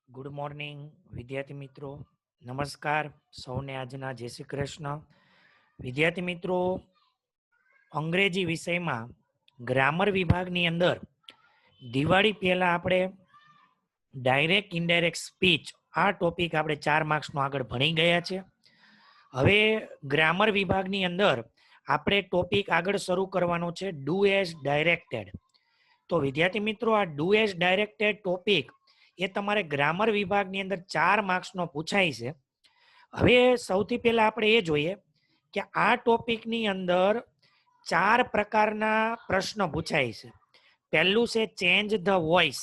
Good morning વિદ્યાર્થી મિત્રો. નમસ્કાર સૌને. આજના જય શ્રી કૃષ્ણ. વિદ્યાર્થી મિત્રો, અંગ્રેજી વિષયમાં ગ્રામર વિભાગની અંદર દિવાળી પહેલા આપણે ડાયરેક્ટ ઇનડાયરેક્ટ સ્પીચ આ ટોપિક આપણે 4 માર્ક્સનો આગળ ભણી ગયા છે. હવે ગ્રામર વિભાગની અંદર આપણે ટોપિક આગળ શરૂ કરવાનો છે ડુ એઝ ડાયરેક્ટેડ. તો વિદ્યાર્થી મિત્રો, આ ડુ એઝ ડાયરેક્ટેડ ટોપિક એ તમારે ગ્રામર વિભાગની અંદર 4 માર્ક્સનો પૂછાય છે. હવે સૌથી પહેલા આપણે એ જોઈએ કે આ ટોપિકની અંદર 4 પ્રકારના પ્રશ્ન પૂછાય છે. પહેલું છે ચેન્જ ધ વોઇસ,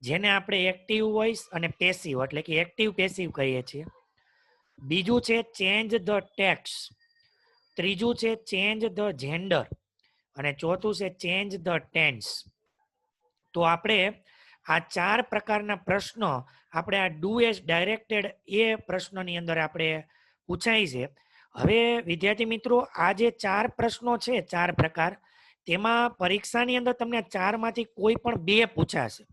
જેને આપણે એક્ટિવ વોઇસ અને પેસિવ એટલે કે એક્ટિવ પેસિવ કહીએ છીએ. બીજું છે ચેન્જ ધ ટેક્સ્ટ. ત્રીજું છે ચેન્જ ધ જેન્ડર અને ચોથું છે ચેન્જ ધ ટેન્સ. તો આપણે આ 4 પ્રકારના પ્રશ્નો આપણે આ ડુ એઝ ડાયરેક્ટેડ એ પ્રશ્નની અંદર આપણે પૂછાય છે. હવે વિદ્યાર્થી મિત્રો, આ જે 4 પ્રશ્નો છે 4 પ્રકાર, તેમાં પરીક્ષાની અંદર તમને 4 માંથી કોઈ પણ 2 પૂછાશે.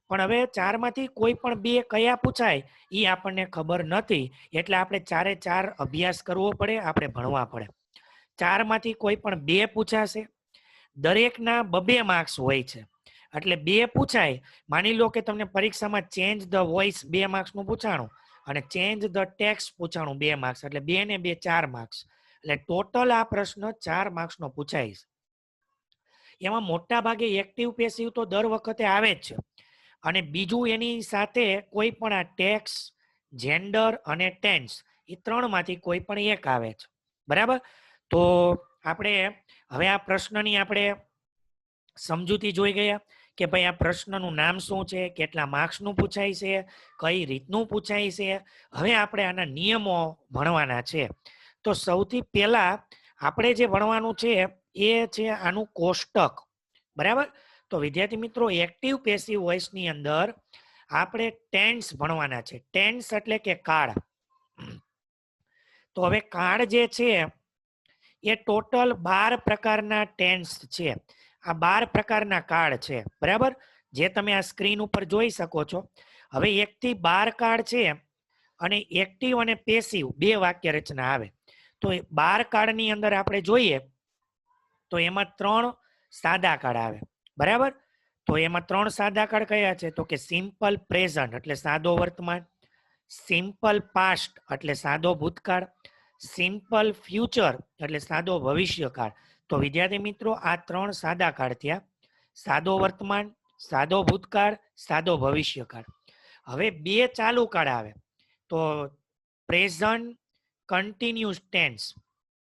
પણ હવે 4 માંથી કોઈ પણ 2 કયા પૂછાય એ આપણને ખબર નથી, એટલે આપણે 4 અભ્યાસ કરવો પડે, આપણે ભણવા પડે. 4 માંથી કોઈ પણ 2 પૂછાશે. દરેકના 2 માર્ક્સ હોય છે, એટલે 2 પૂછાય. માની લો કે તમને પરીક્ષામાં ચેન્જ ધ વોઇસ 2 માર્ક્સનું પૂછાણું અને ચેન્જ ધ ટેક્સ્ટ પૂછાણું 2 માર્ક્સ, એટલે 2 ને 2 4 માર્ક્સ. એટલે ટોટલ આ પ્રશ્ન 4 માર્ક્સનો પૂછાય છે. એમાં મોટા ભાગે એક્ટિવ પેસિવ તો દર વખતે આવે જ છે, અને બીજું એની સાથે કોઈ પણ આ ટેક્સ, જેન્ડર અને ટેન્સ એ 3 માંથી કોઈ પણ એક આવે છે. બરાબર. તો આપણે હવે આ પ્રશ્નની આપણે સમજૂતી જોઈ ગયા કે ભાઈ આ પ્રશ્નનું નામ શું છે, કેટલા માર્ક્સનું પૂછાય છે, કઈ રીતનું પૂછાય છે. હવે આપણે આના નિયમો ભણવાના છે. તો સૌથી પહેલા આપણે જે ભણવાનું છે એ છે આનું કોષ્ટક. બરાબર. તો વિદ્યાર્થી મિત્રો, એક્ટિવ પેસિવ વોઇસની અંદર આપણે ટેન્સ ભણવાના છે. ટેન્સ એટલે કે કાળ. તો હવે કાળ જે છે એ ટોટલ 12 પ્રકારના ટેન્સ છે. આ 12 પ્રકારના કાર્ડ છે. બરાબર, જે તમે આ સ્ક્રીન ઉપર જોઈ શકો છો. હવે 1 થી 12 કાર્ડ છે, અને એક્ટિવ અને પેસિવ 2 વાક્ય રચના આવે. તો 12 કાર્ડની અંદર આપણે જોઈએ તો એમાં 3 સાદા કાર્ડ આવે. બરાબર. તો એમાં 3 સાદા કાર્ડ કયા છે? તો કે સિમ્પલ પ્રેઝન્ટ એટલે સાદો વર્તમાન, સિમ્પલ પાસ્ટ એટલે સાદો ભૂતકાળ, સિમ્પલ ફ્યુચર એટલે સાદો ભવિષ્યકાળ. તો વિદ્યાર્થી મિત્રો, આ 3 સાદા કાળ થયા: સાદો વર્તમાન, સાદો ભૂતકાળ, સાદો ભવિષ્યકાળ. હવે 2 ચાલુ કાળ આવે. તો પ્રેઝન્ટ કન્ટિન્યુઅસ ટેન્સ.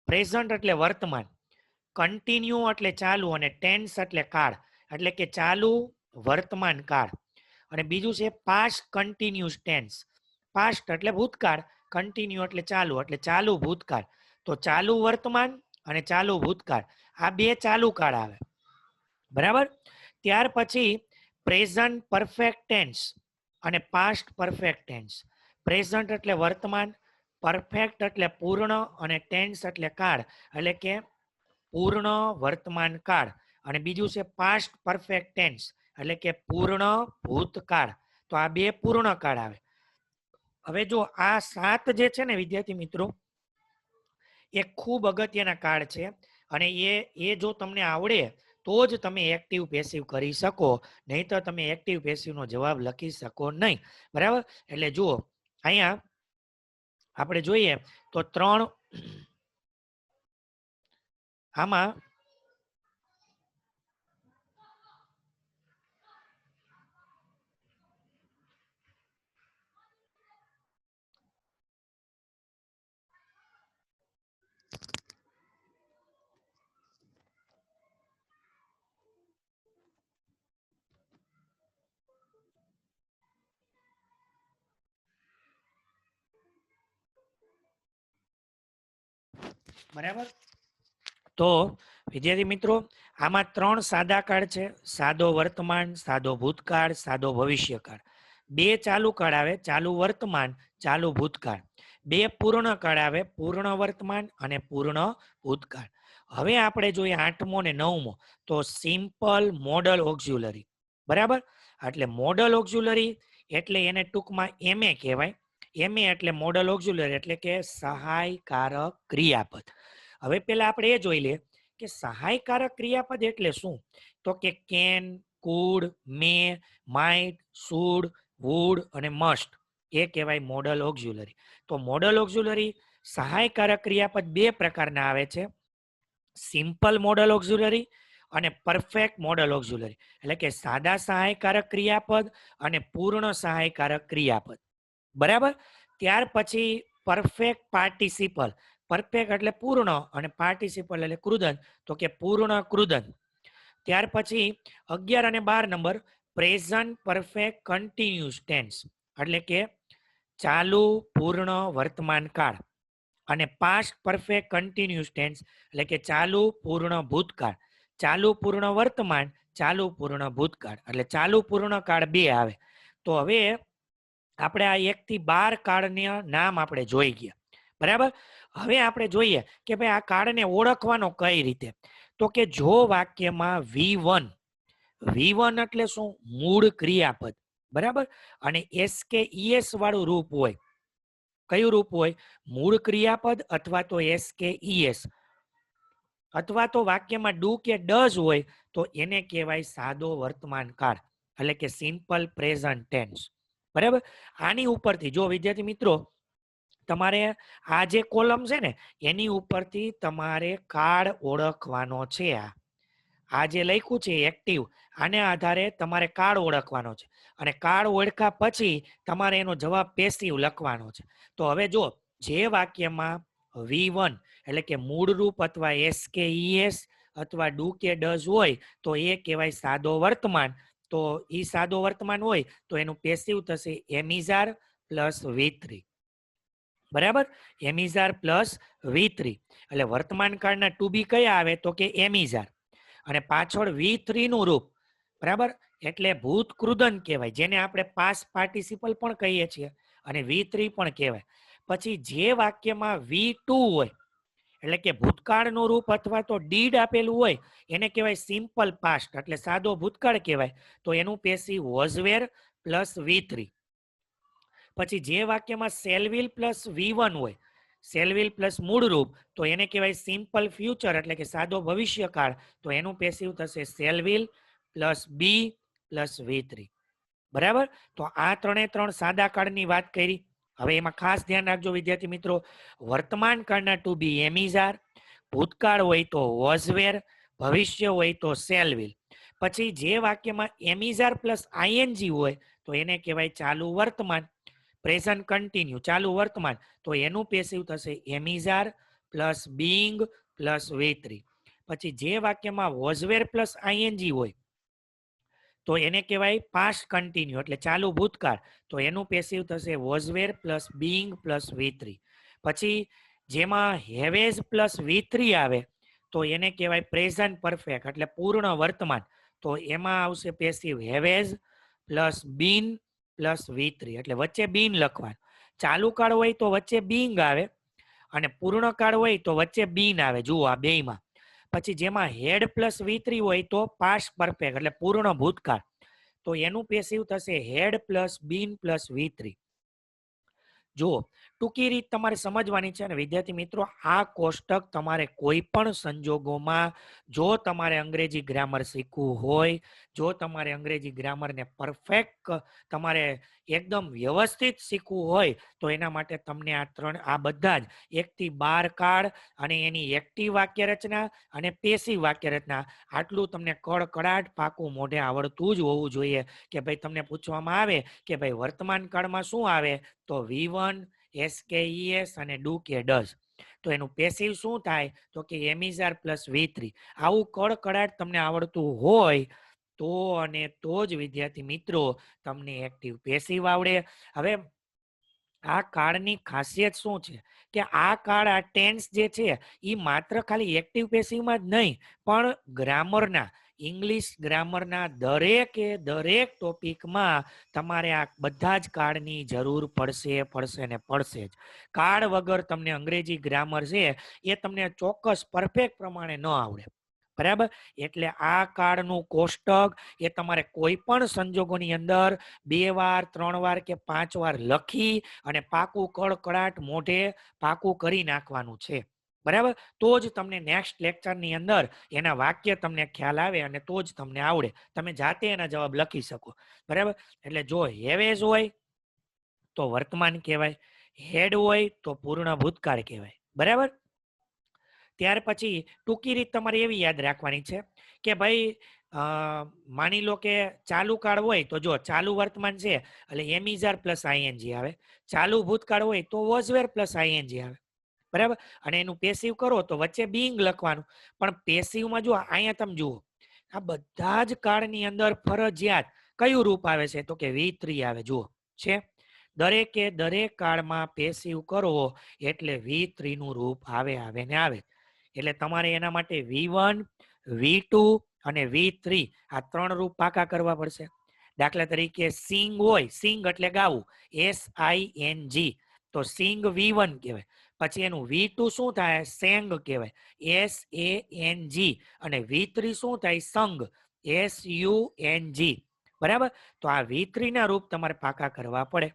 પ્રેઝન્ટ એટલે વર્તમાન, કન્ટિન્યુ એટલે ચાલુ, અને ટેન્સ એટલે કાળ એટલે કે ચાલુ વર્તમાન કાળ. અને બીજું છે પાસ્ટ કન્ટિન્યુઅસ ટેન્સ. પાસ્ટ એટલે ભૂતકાળ, કન્ટિન્યુ એટલે ચાલુ ભૂતકાળ. તો ચાલુ વર્તમાન અને ચાલુ ભૂતકાળ આ 2 ચાલુ કાળ આવે. બરાબર. ત્યાર પછી પ્રેઝન્ટ પરફેક્ટ ટેન્સ અને પાસ્ટ પરફેક્ટ ટેન્સ. પ્રેઝન્ટ એટલે વર્તમાન, પરફેક્ટ એટલે પૂર્ણ, અને ટેન્સ એટલે કાળ એટલે કે પૂર્ણ વર્તમાન કાળ. અને બીજું છે પાસ્ટ પરફેક્ટ ટેન્સ એટલે કે પૂર્ણ ભૂતકાળ. તો આ 2 પૂર્ણ કાળ આવે. હવે જો આ 7 જે છે ને વિદ્યાર્થી મિત્રો, એ ખૂબ અગત્યના કાર્ડ છે, અને એ જો તમને આવડે તો જ તમે એક્ટિવ પેસિવ કરી શકો, નહીં તો તમે એક્ટિવ પેસિવનો જવાબ લખી શકો નહીં. બરાબર. એટલે જુઓ, અહીંયા આપણે જોઈએ તો 3 આમાં બરાબર. તો વિદ્યાર્થી મિત્રો, આમાં 3 સાદા કાળ છે: સાદો વર્તમાન, સાદો ભૂતકાળ, સાદો ભવિષ્યકાળ. 2 ચાલુ કાળ આવે: ચાલુ વર્તમાન, ચાલુ ભૂતકાળ. 2 પૂર્ણ કાળ આવે: પૂર્ણ વર્તમાન અને પૂર્ણ ભૂતકાળ. હવે આપણે જોઈએ 8મો ને 9મો, તો સિમ્પલ મોડલ ઓક્ઝ્યુલરી. બરાબર. એટલે મોડલ ઓક્ઝ્યુલરી એટલે એને ટૂંકમાં એમએ કહેવાય. એમએ એટલે મોડલ ઓક્ઝિલરી એટલે કે સહાયકારક ક્રિયાપદ. હવે પેલા આપણે એ જોઈ લઈએ કે સહાયકારક ક્રિયાપદ એટલે શું? તો કે can, could, may, might, should, would અને મસ્ટ એ કહેવાય મોડલ ઓક્ઝિલરી. તો મોડલ ઓક્ઝિલરી સહાયકારક ક્રિયાપદ બે પ્રકારના આવે છે, સિમ્પલ મોડલ ઓક્ઝિલરી અને પરફેક્ટ મોડલ ઓક્ઝિલરી. એટલે કે સાદા સહાયકારક ક્રિયાપદ અને પૂર્ણ સહાયકારક ક્રિયાપદ. બરાબર. ત્યાર પછી પરફેક્ટ પાર્ટિસિપલ. પરફેક્ટ એટલે પૂર્ણ અને પાર્ટિસિપલ એટલે કૃદંત, તો કે પૂર્ણ કૃદંત. ત્યાર પછી 11 અને 12 number present perfect continuous tense એટલે કે ચાલુ પૂર્ણ વર્તમાન કાળ, અને પાસ્ટ પરફેક્ટ કન્ટિન્યુઅસ ટેન્સ એટલે કે ચાલુ પૂર્ણ ભૂતકાળ. ચાલુ પૂર્ણ વર્તમાન, ચાલુ પૂર્ણ ભૂતકાળ એટલે ચાલુ પૂર્ણ કાળ બે આવે. તો હવે આપણે આ 1 થી 12 કાળના નામ આપણે જોઈ ગયા. બરાબર. હવે આપણે જોઈએ કે ભાઈ આ કાળને ઓળખવાનો કઈ રીતે. તો કે જો વાક્યમાં V1 એટલે શું? મૂળ ક્રિયાપદ. બરાબર. અને એસ કે ઈએસ વાળું રૂપ હોય. કયું રૂપ હોય? મૂળ ક્રિયાપદ અથવા તો એસ કે ઈએસ, અથવા તો વાક્યમાં ડુ કે ડઝ હોય તો એને કહેવાય સાદો વર્તમાન કાળ એટલે કે સિમ્પલ પ્રેઝન્ટ ટેન્સ. બરાબર. આની ઉપરથી જો વિદ્યાર્થી મિત્રો તમારે આ જે કોલમ છે ને એની ઉપરથી તમારે કાળ ઓળખવાનો છે. આ જે લખ્યું છે એક્ટિવ, આને આધારે તમારે કાળ ઓળખવાનો છે, અને કાળ ઓળખ્યા પછી તમારે એનો જવાબ પેસિવ લખવાનો છે. તો હવે જો જે વાક્યમાં V1 એટલે કે મૂળ રૂપ અથવા એસ કે ઈએસ અથવા ડુ કે ડઝ હોય તો એ કહેવાય સાદો વર્તમાન. તો એ સાદો વર્તમાન હોય તો એનું પેસિવ થશે એમિઝાર પ્લસ V3. બરાબર. એમિઝાર પ્લસ V3 એટલે વર્તમાન કાળના ટુ બી કયા આવે? તો કે એમિઝાર. અને પાછળ V3 નું રૂપ. બરાબર. એટલે ભૂત કૃદંત કહેવાય, જેને આપણે પાસ્ટ પાર્ટિસિપલ પણ કહીએ છીએ અને V3 પણ કહેવાય. પછી જે વાક્યમાં V2 હોય એટલે કે ભૂતકાળનું રૂપ અથવા તો ડીડ આપેલું હોય એને કહેવાય સિમ્પલ પાસ્ટ એટલે સાદો ભૂતકાળ કહેવાય. તો એનું passive was wear plus V3. પછી જે વાક્યમાં સેલવિલ પ્લસ V1 હોય, સેલવિલ પ્લસ મૂળ રૂપ, તો એને કહેવાય સિમ્પલ ફ્યુચર એટલે કે સાદો ભવિષ્યકાળ. તો એનું પેસિવ થશે સેલવિલ પ્લસ બી પ્લસ V3. બરાબર. તો આ ત્રણ સાદા કાળની વાત કરી. હવે એમાં ખાસ ધ્યાન રાખજો વિદ્યાર્થી મિત્રો, વર્તમાન કાળના ટુ બી એમિઝાર, ભૂતકાળ હોય તો વોઝ વેર, ભવિષ્ય હોય તો સેલવિલ. પછી જે વાક્યમાં એમિઝાર પ્લસ આઈએનજી હોય તો એને કહેવાય ચાલુ વર્તમાન, પ્રેઝન્ટ કન્ટિન્યુ ચાલુ વર્તમાન. તો એનું પેસિવ થશે એમિઝાર પ્લસ બીંગ પ્લસ V3. પછી જે વાક્યમાં વોઝવેર પ્લસ આઈએનજી હોય તો એને કહેવાય પાસ્ટ કન્ટિન્યુ એટલે ચાલુ ભૂતકાળ. તો એનું પેસિવ થશે was were plus being plus V3. પછી જેમાં હેવેઝ પ્લસ V3 આવે તો એને કહેવાય પ્રેઝન્ટ પરફેક્ટ એટલે પૂર્ણ વર્તમાન. તો એમાં આવશે પેસિવ હેવેઝ પ્લસ બીન પ્લસ V3 એટલે વચ્ચે બીન લખવાનું. ચાલુ કાળ હોય તો વચ્ચે બીંગ આવે, અને પૂર્ણ કાળ હોય તો વચ્ચે બીન આવે. જુઓ આ બેયમાં. પછી જેમાં હેડ પ્લસ V3 હોય તો પાસ્ટ પરફેક્ટ એટલે પૂર્ણ ભૂતકાળ. તો એનું પેસિવ થશે had plus been plus V3. જુઓ ટૂંકી રીત તમારે સમજવાની છે. અને વિદ્યાર્થી મિત્રો આ કોષ્ટક તમારે કોઈ પણ સંજોગોમાં જો તમારે અંગ્રેજી ગ્રામર શીખવું હોય, જો તમારે અંગ્રેજી ગ્રામરને પરફેક્ટ તમારે એકદમ વ્યવસ્થિત શીખવું હોય તો એના માટે તમને આ બધા જ 1 થી 12 કાળ અને એની એક્ટિવ વાક્ય રચના અને પેસિવ વાક્ય રચના આટલું તમને કડકડાટ પાકું મોઢે આવડતું જ હોવું જોઈએ. કે ભાઈ તમને પૂછવામાં આવે કે ભાઈ વર્તમાન કાળમાં શું આવે તો V1, SKES અને ડુ કે ડઝ. તો એનું પેસિવ શું થાય તો કે એમિઝાર પ્લસ V3. આવું કડકડાટ તમને આવડતું હોય તો અને તો જ વિદ્યાર્થી મિત્રો તમને એક્ટિવ પેસિવ આવડે. હવે આ કાળની ખાસિયત શું છે કે આ કાળ આ ટેન્સ જે છે એ માત્ર ખાલી એક્ટિવ પેસિવમાં જ નહીં પણ ગ્રામરના ઇંગ્લિશ ગ્રામરના દરેક ટોપિકમાં તમારે આ બધા જ કાળની જરૂર પડશે ને પડશે જ. કાળ વગર તમને અંગ્રેજી ગ્રામર છે એ તમને ચોક્કસ પરફેક્ટ પ્રમાણે ન આવડે. બરાબર. એટલે આ કાળનું કોષ્ટક એ તમારે કોઈ પણ સંજોગોની અંદર 2 વાર 3 વાર કે 5 વાર લખી અને પાકું કડકડાટ મોઢે પાકું કરી નાખવાનું છે. બરાબર. તો જ તમને નેક્સ્ટ લેક્ચરની અંદર એના વાક્ય તમને ખ્યાલ આવે અને તો જ તમને આવડે. તમે જાતે એના જવાબ લખી શકો. બરાબર. એટલે જો હેવેઝ હોય તો વર્તમાન કહેવાય, હેડ હોય તો પૂર્ણ ભૂતકાળ કહેવાય. બરાબર. ત્યાર પછી ટૂંકી રીત તમારે એવી યાદ રાખવાની છે કે ભાઈ માની લો કે ચાલુ કાળ હોય તો જો ચાલુ વર્તમાન છે એટલે એમિઝાર પ્લસ આઈએનજી આવે. ચાલુ ભૂતકાળ હોય તો વોઝવેર પ્લસ આઈએનજી આવે. બરાબર. અને એનું પેસિવ કરો તો વચ્ચે બીંગ લખવાનું. પણ પેસિવમાં જો અહીંયા તમે જુઓ આ બધા જ કાળની અંદર ફરજિયાત કયું રૂપ આવે છે તો કે V3 આવે. જુઓ છે દરેકે દરેક કાળમાં પેસિવ કરો એટલે V3 નું રૂપ આવે આવે ને આવે. એટલે તમારે એના માટે V1 V2 અને V3 આ 3 રૂપ પાકા કરવા પડશે. દાખલા તરીકે સિંગ હોય, સિંગ એટલે ગાવું, SING, તો સિંગ V1 કહેવાય. પછી એનું V2 શું થાય? સેંગ કહેવાય, SANG. અને V3 શું થાય? સંગ, SUNG. બરાબર. તો આ V3 ના રૂપ તમારે પાકા કરવા પડે.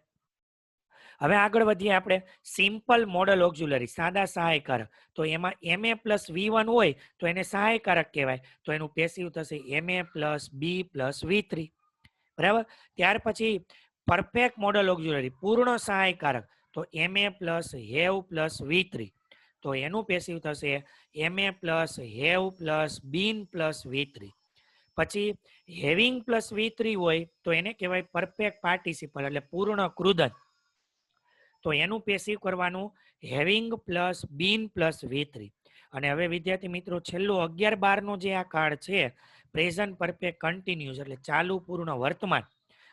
હવે આગળ વધીએ આપણે સિમ્પલ મોડલ ઓક્ઝિલરી, સાદા સહાયકારક. તો એમાં MA પ્લસ V1 હોય તો એને સહાયકારક કહેવાય. તો એનું પેસિવ થશે MA plus B plus V3. બરાબર. ત્યાર પછી પરફેક્ટ મોડલ ઓક્ઝિલરી, પૂર્ણ સહાયકારક. તો MA plus have plus V3. તો એનું પેસિવ થશે MA plus have plus been plus V3. પછી હેવિંગ પ્લસ V3 હોય તો એને કહેવાય પરફેક્ટ પાર્ટિસિપલ એટલે પૂર્ણ કૃદંત. તો એનું પેસિવ કરવાનું having plus been plus V3. અને હવે વિદ્યાર્થી મિત્રો છેલ્લો 11-12 નો જે આ કાળ છે પ્રેઝન્ટ પરફેક્ટ કન્ટિન્યુઅસ એટલે ચાલુ પૂર્ણ વર્તમાન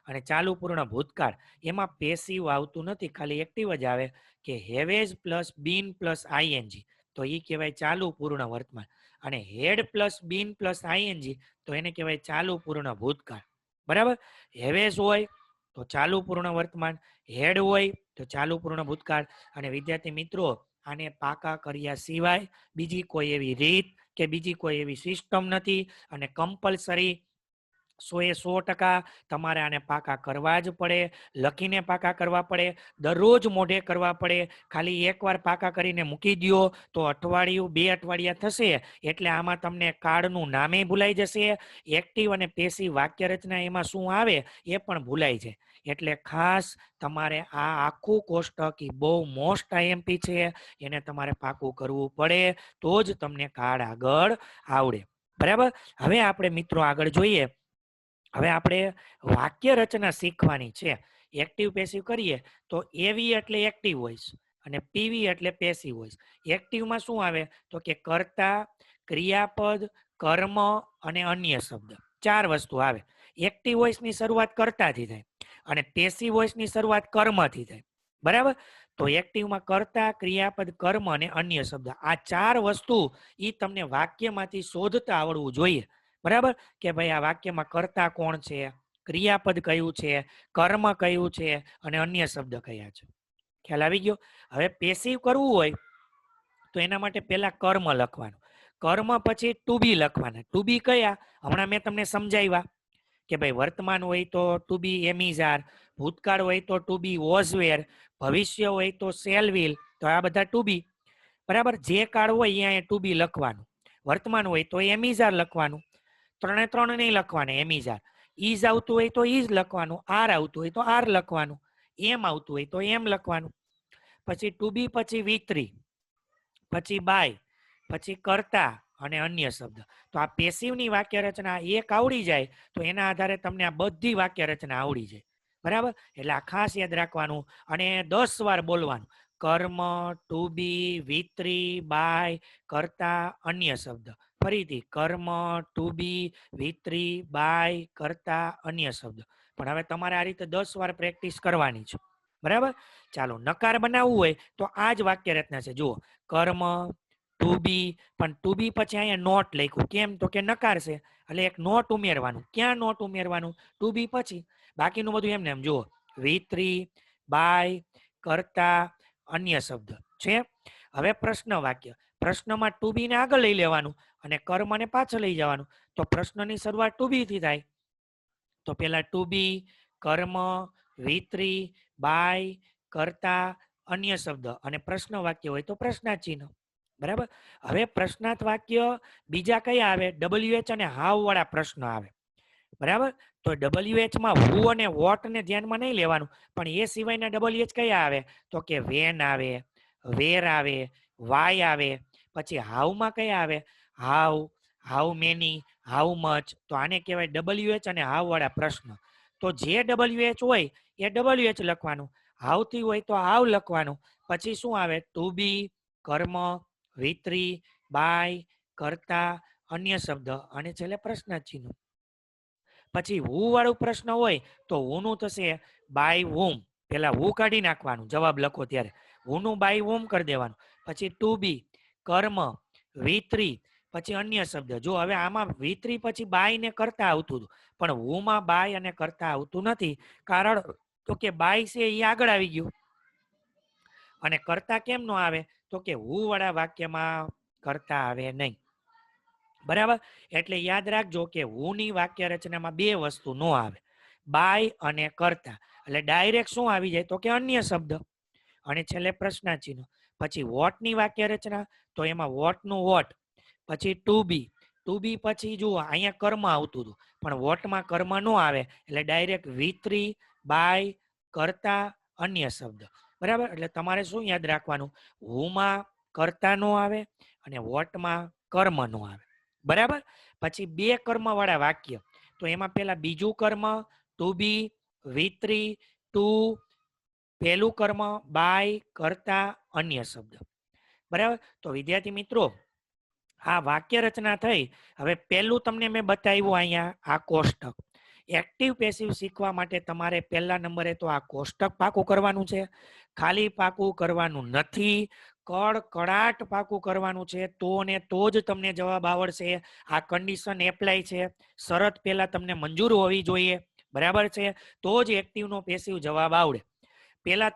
અને ચાલુ પૂર્ણ ભૂતકાળ, એમાં પેસિવ આવતું નથી, ખાલી એક્ટિવ જ આવે કે હેવેઝ પ્લસ બીન પ્લસ આઈએનજી. તો એ કહેવાય ચાલુ પૂર્ણ વર્તમાન. અને had plus been plus ING તો એને કહેવાય ચાલુ પૂર્ણ ભૂતકાળ. બરાબર. હેવેઝ હોય તો ચાલુ પૂર્ણ વર્તમાન, હેડ હોય તો ચાલુ પૂર્ણ ભૂતકાળ. અને વિદ્યાર્થી મિત્રો આને પાકા કર્યા સિવાય બીજી કોઈ એવી રીત કે બીજી કોઈ એવી સિસ્ટમ નથી. અને કમ્પલસરી 100% તમારે આને પાકા કરવા જ પડે. લખીને પાકા કરવા પડે, દરરોજ મોઢે કરવા પડે. ખાલી એકવાર પાકા કરીને મૂકી દો તો અઠવાડિયું 2 અઠવાડિયા થશે એટલે આમાં તમને કાળનું નામે ભૂલાઈ જશે. એક્ટિવ અને પેસિવ વાક્ય રચના એમાં શું આવે એ પણ ભૂલાઈ જાય. એટલે ખાસ તમારે આ આખું કોષ્ટક બહુ મોસ્ટ IMP છે, એને તમારે પાકું કરવું પડે તો જ તમને કાળ આગળ આવડે. બરાબર. હવે આપણે મિત્રો આગળ જોઈએ. હવે આપણે વાક્ય રચના શીખવાની છે. એક્ટિવ પેસિવ કરીએ તો એવી એટલે એક્ટિવ વોઇસ અને પીવી એટલે પેસિવ વોઇસ. એક્ટિવમાં શું આવે તો કે કર્તા, ક્રિયાપદ, કર્મ અને અન્ય શબ્દ, 4 વસ્તુ આવે. એક્ટિવ વોઇસની શરૂઆત કર્તાથી થાય અને પેસિવ વોઇસની શરૂઆત કર્મથી થાય. બરાબર. તો એક્ટિવમાં કર્તા, ક્રિયાપદ, કર્મ અને અન્ય શબ્દ, આ 4 વસ્તુ ઈ તમને વાક્યમાંથી શોધતા આવડવું જોઈએ. બરાબર. કે ભાઈ આ વાક્યમાં કર્તા કોણ છે, ક્રિયાપદ કયું છે, કર્મ કયું છે અને અન્ય શબ્દ કયા છે. ખ્યાલ આવી ગયો. હવે પેસિવ કરવું હોય તો એના માટે પહેલા કર્મ લખવાનું, કર્મ પછી ટુ બી લખવાના. ટુ બી કયા હમણાં મેં તમને સમજાવ્યા કે ભાઈ વર્તમાન હોય તો ટુ બી એમિઝાર, ભૂતકાળ હોય તો ટુ બી વોઝવેર, ભવિષ્ય હોય તો શેલ વિલ. તો આ બધા ટુ બી. બરાબર. જે કાળ હોય અહીંયા ટુ બી લખવાનું. વર્તમાન હોય તો એમિઝાર લખવાનું. 3 નહીં લખવાના એમિઝાર. ઈઝ આવતું હોય તો ઈઝ લખવાનું, આર આવતું હોય તો આર લખવાનું, એમ આવતું હોય તો એમ લખવાનું. પછી ટુ બી પછી V3, પછી બાય, પછી કર્તા અને અન્ય શબ્દ. તો આ પેસિવની વાક્ય રચના એક આવડી જાય તો એના આધારે તમને આ બધી વાક્ય રચના આવડી જાય. બરાબર. એટલે આ ખાસ યાદ રાખવાનું અને 10 વાર બોલવાનું. કર્મ, ટુ બી, V3, બાય, કર્તા, અન્ય શબ્દ. ફરીથી કર્મ, ટુ બી, V3, બાય, કર્તા, અન્ય શબ્દ. પણ હવે તમારે આ રીતે 10 વાર પ્રેક્ટિસ કરવાની છે. બરાબર. ચાલો નકાર બનાવવું હોય તો આ જ વાક્ય રચના છે. જુઓ કર્મ, ટુ બી, પણ ટુ બી પછી અહીંયા નોટ લખ્યું, કેમ તો કે નકાર છે એટલે એક નોટ ઉમેરવાનું. ક્યાં નોટ ઉમેરવાનું? ટુ બી પછી. બાકીનું બધું એમને એમ. જુઓ V3, બાય, કર્તા, અન્ય શબ્દ છે. હવે પ્રશ્ન વાક્ય, પ્રશ્નમાં ટુ બી ને આગળ લઈ લેવાનું અને કર્મને પાછળ લઈ જવાનું. તો પ્રશ્નની શરૂઆત ટુ બી થી થાય. તો પેલા ટુ બી, કર્મ, વિત્રી, બાય, કર્તા, અન્ય શબ્દ અને પ્રશ્ન વાક્ય હોય તો પ્રશ્નાર્થ ચિહ્ન. બરાબર. હવે પ્રશ્નાર્થ વાક્ય બીજા કયા આવે? WH અને હાવ વાળા પ્રશ્ન આવે. બરાબર. તો WH માં હુ અને વોટ ને ધ્યાનમાં નહીં લેવાનું, પણ એ સિવાયના WH કયા આવે? તો કે વેન આવે, વેર આવે, વાય આવે. પછી હાઉમાં કયા આવે? How, how many, how much. તો આને કહેવાય WH અને હાવ વાળા પ્રશ્ન. તો જે WH હોય એ WH લખવાનું, હાવથી હોય તો હાવ લખવાનું. પછી શું આવે? ટુ બી, કર્મ, વિત્રી, બાય, કર્તા, અન્ય શબ્દ અને છેલ્લે પ્રશ્નાર્થ ચિહ્ન. પછી હુ વાળું પ્રશ્ન હોય તો હુનું થશે બાય હુમ. પેલા હુ કાઢી નાખવાનું જવાબ લખો ત્યારે, હુનું બાય હુમ કરી દેવાનું. પછી ટુ બી, કર્મ, વિત્રી, પછી અન્ય શબ્દ. જો હવે આમાં વિત્રી પછી બાય ને કરતા આવતું હતું, પણ હુમાં બાય અને કરતા આવતું નથી. કારણ તો કે બાય છે એ આગળ આવી ગયું અને કરતા કેમ નો આવે? તો કે હુ વાળા વાક્યમાં કરતા આવે નહીં. બરાબર. એટલે યાદ રાખજો કે હુની વાક્ય રચનામાં બે વસ્તુ નો આવે, બાય અને કરતા. એટલે ડાયરેક્ટ શું આવી જાય? તો કે અન્ય શબ્દ અને છેલ્લે પ્રશ્નાર્થ ચિહ્ન. પછી વોટની વાક્ય રચના, તો એમાં વોટનું વોટ. પછી ટુ બી, ટુ બી પછી જુઓ અહીંયા કર્મ આવતું હતું, પણ વોટમાં કર્મ નો આવે એટલે ડાયરેક્ટ વિત્રી, બાય, કરતા, અન્ય શબ્દ. બરાબર. એટલે તમારે શું યાદ રાખવાનું? હુમાં કરતા નો આવે અને વોટમાં કર્મ નો આવે. બરાબર. પછી બે કર્મ વાળા વાક્ય, તો એમાં પેલા બીજું કર્મ ટુ બી, વિત્રી, ટુ, પહેલું કર્મ બાય, કરતા, અન્ય શબ્દ. બરાબર. તો વિદ્યાર્થી મિત્રો, આ વાક્ય રચના થઈ. હવે પહેલું તમને મેં બતાવ્યું અહીંયા આ કોષ્ટક. એક્ટિવ પેસિવ શીખવા માટે તમારે પહેલા નંબરે તો આ કોષ્ટક પાકું કરવાનું છે, ખાલી પાકું કરવાનું નથી, કડકડાટ પાકું કરવાનું છે. તો ને તો જ તમને જવાબ આવડશે. આ કન્ડિશન એપ્લાય છે. શરત પહેલા તમને મંજૂર હોવી જોઈએ. બરાબર છે. તો જ એક્ટિવ નો પેસિવ જવાબ આવડે. પેલા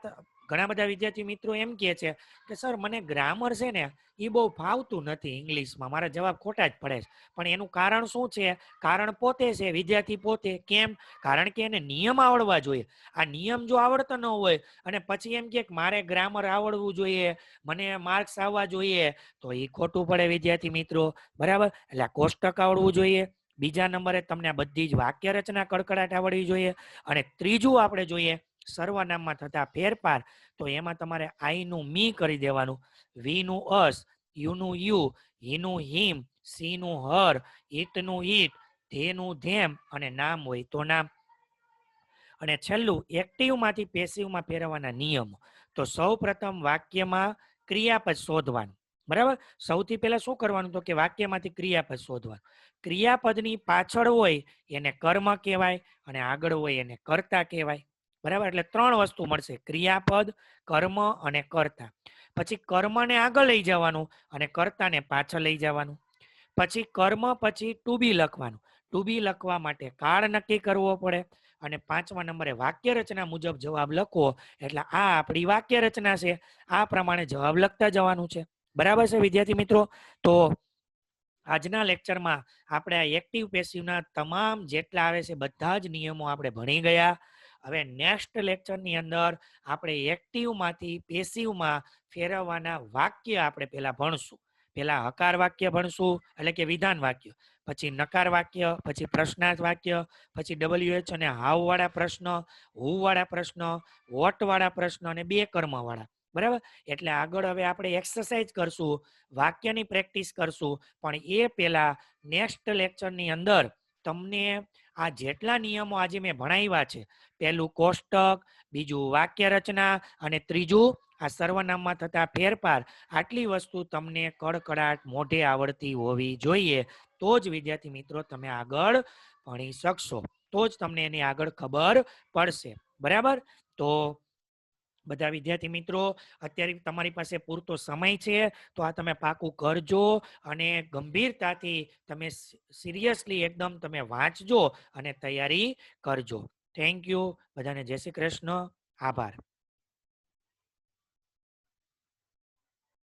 ઘણા બધા વિદ્યાર્થી મિત્રો એમ કહે છે કે સર મને ગ્રામર છે ને એ બહુ ફાવતું નથી ઇંગ્લિશમાં, મારા જવાબ ખોટા જ પડે છે. પણ એનું કારણ શું છે? કારણ પોતે છે, વિદ્યાર્થી પોતે. કેમ? કારણ કે એને નિયમ આવડવા જોઈએ. આ નિયમ જો આવડતો ન હોય અને પછી એમ કે મારે ગ્રામર આવડવું જોઈએ, મને માર્ક્સ આવવા જોઈએ, તો એ ખોટું પડે વિદ્યાર્થી મિત્રો. બરાબર. એટલે આ કોષ્ટક આવડવું જોઈએ. બીજા નંબરે તમને આ બધી જ વાક્ય રચના કડકડાટ આવડવી જોઈએ. અને ત્રીજું આપણે જોઈએ સર્વનામમાં થતા ફેરફાર. તો એમાં તમારે આઈ નું મી કરી દેવાનું, વી નું અસ, યુ નું યુ, હી નું હિમ, સી નું હર, ઈટ નું ઈટ, ધે નું ધેમ અને નામ હોય તો નામ. અને છેલ્લું એક્ટિવ માંથી પેસિવમાં ફેરવવાના નિયમો. તો સૌ પ્રથમ વાક્યમાં ક્રિયાપદ શોધવાનું. બરાબર. સૌથી પહેલા શું કરવાનું? તો કે વાક્યમાંથી ક્રિયાપદ શોધવાનું. ક્રિયાપદની પાછળ હોય એને કર્મ કહેવાય અને આગળ હોય એને કર્તા કહેવાય. બરાબર. એટલે ત્રણ વસ્તુ મળશે, ક્રિયાપદ, કર્મ અને કર્તા. પછી કર્મને આગળ લઈ જવાનું અને કર્તાને પાછળ લઈ જવાનું. પછી કર્મ પછી ટુ બી લખવાનું. ટુ બી લખવા માટે કાળ નક્કી કરવો પડે. અને પાંચમા નંબરે વાક્ય રચના મુજબ જવાબ લખવો. એટલે આ આપણી વાક્ય રચના છે. આ પ્રમાણે જવાબ લખતા જવાનું છે. બરાબર છે વિદ્યાર્થી મિત્રો. તો આજના લેક્ચરમાં આપણે આ એક્ટિવ પેસિવના તમામ જેટલા આવે છે બધા જ નિયમો આપણે ભણી ગયા. હવે નેક્સ્ટ લેક્ચરની અંદર આપણે એક્ટિવમાંથી પેસિવમાં ફેરવવાના વાક્ય આપણે પહેલા ભણશું. પહેલા હકાર વાક્ય ભણશું, એટલે કે વિધાન વાક્ય. પછી નકાર વાક્ય, પછી પ્રશ્નાર્થ વાક્ય, પછી WH અને હાવ વાળા પ્રશ્ન, હુ વાળા પ્રશ્ન, વોટ વાળા પ્રશ્ન અને બે કર્મ વાળા. બરાબર. એટલે આગળ હવે આપણે એક્સરસાઇઝ કરશું, વાક્યની પ્રેક્ટિસ કરશું. પણ એ પહેલા નેક્સ્ટ લેક્ચરની અંદર તમને આ જેટલા નિયમો આજે મેં ભણાવ્યા છે, પહેલું કોષ્ટક, બીજું વાક્ય રચના અને ત્રીજું આ સર્વનામમાં થતા ફેરફાર, આટલી વસ્તુ તમને કડકડાટ મોઢે આવડતી હોવી જોઈએ. તો જ વિદ્યાર્થી મિત્રો તમે આગળ ભણી શકશો, તો જ તમને એની આગળ ખબર પડશે. બરાબર. તો બધા વિદ્યાર્થી મિત્રો, અત્યારે તમારી પાસે પૂરતો સમય છે, તો આ તમે પાકું કરજો અને ગંભીરતાથી તમે સિરિયસલી એકદમ તમે વાંચજો અને તૈયારી કરજો. Thank you. બધાને જય શ્રી કૃષ્ણ. આભાર.